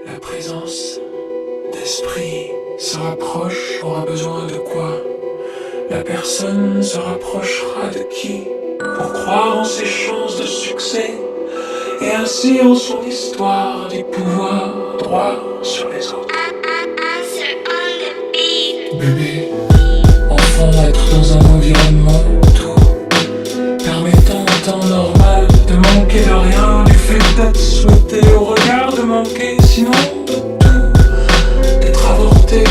La présence d'esprit se rapproche, aura besoin de quoi? La personne se rapprochera de qui? Pour croire en ses chances de succès et ainsi en son histoire du pouvoir droit sur les autres. Bébé, enfant, être dans un environnement tout permettant en temps normal de manquer de rien, du fait d'être souhaité au regard de manquer, sinon de tout, d'être avorté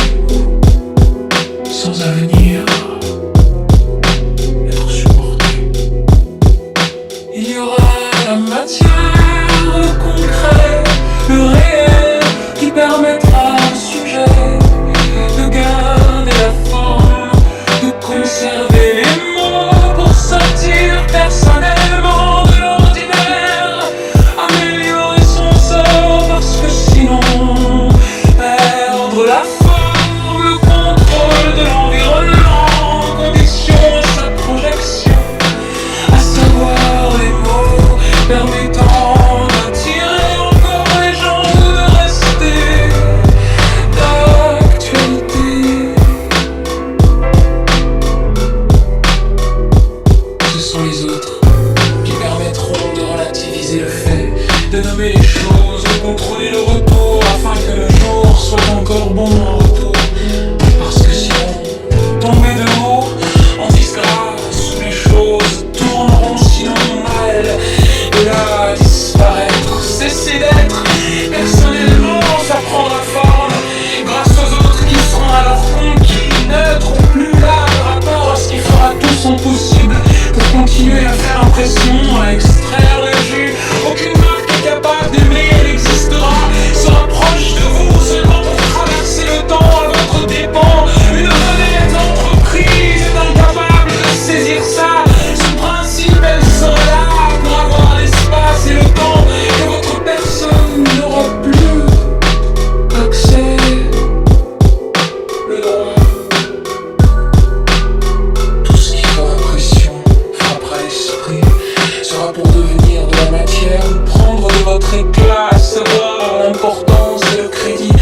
sans avenir, être supporté. Il y aura la matière, le concret, le réel qui permettra au sujet de garder la forme, de conserver les mots pour sortir personnellement de l'ordinaire, améliorer son sort parce que sinon perdre la forme, le contrôle de l'environnement conditionne sa projection, à savoir les mots permettant d'attirer encore les gens ou de rester d'actualité. Ce sont les autres qui permettront de relativiser le fait, de nommer les choses, de contrôler le retour afin que le jour soit encore bon en retour. Parce que sinon, tomber de haut en disgrâce, où les choses tourneront sinon mal, et là disparaître, cesser d'être, personnellement ça prendra forme, grâce aux autres qui seront alors conquis, neutres ou plus là de rapport à ce qui fera tout son possible pour continuer à faire impression, à extraire le jus. Aucune marque est capable d'aimer, elle existera, se rapproche de vous seulement pour traverser le temps à votre dépens. Une honnête entreprise est incapable de saisir ça. Ce principe, elle sera là pour avoir l'espace et le temps que votre personne n'aura plus accès. Le droit. Tout ce qui fera impression, frappera l'esprit, sera pour devenir de la matière ou prendre de votre éclat, à savoir l'importance et le crédit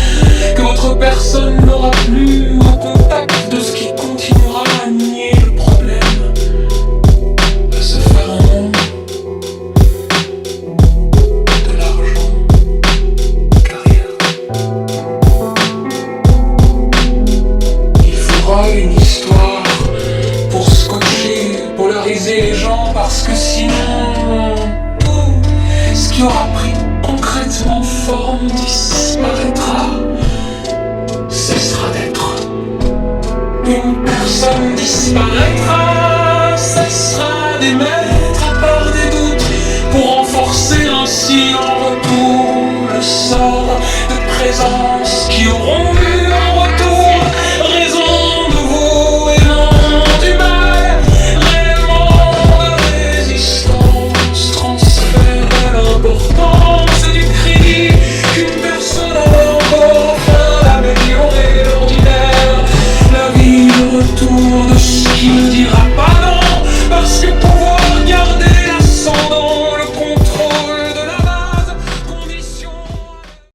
que votre personne n'aura plus au contact de ce qui continuera à nier le problème, à se faire un nom, de l'argent, carrière. Il faudra une histoire pour scotcher, polariser les gens, parce que sinon tout ce qui aura pris concrètement forme disparaîtra, cessera d'être. Une personne disparaîtra, cessera d'émettre à part des doutes pour renforcer un silence.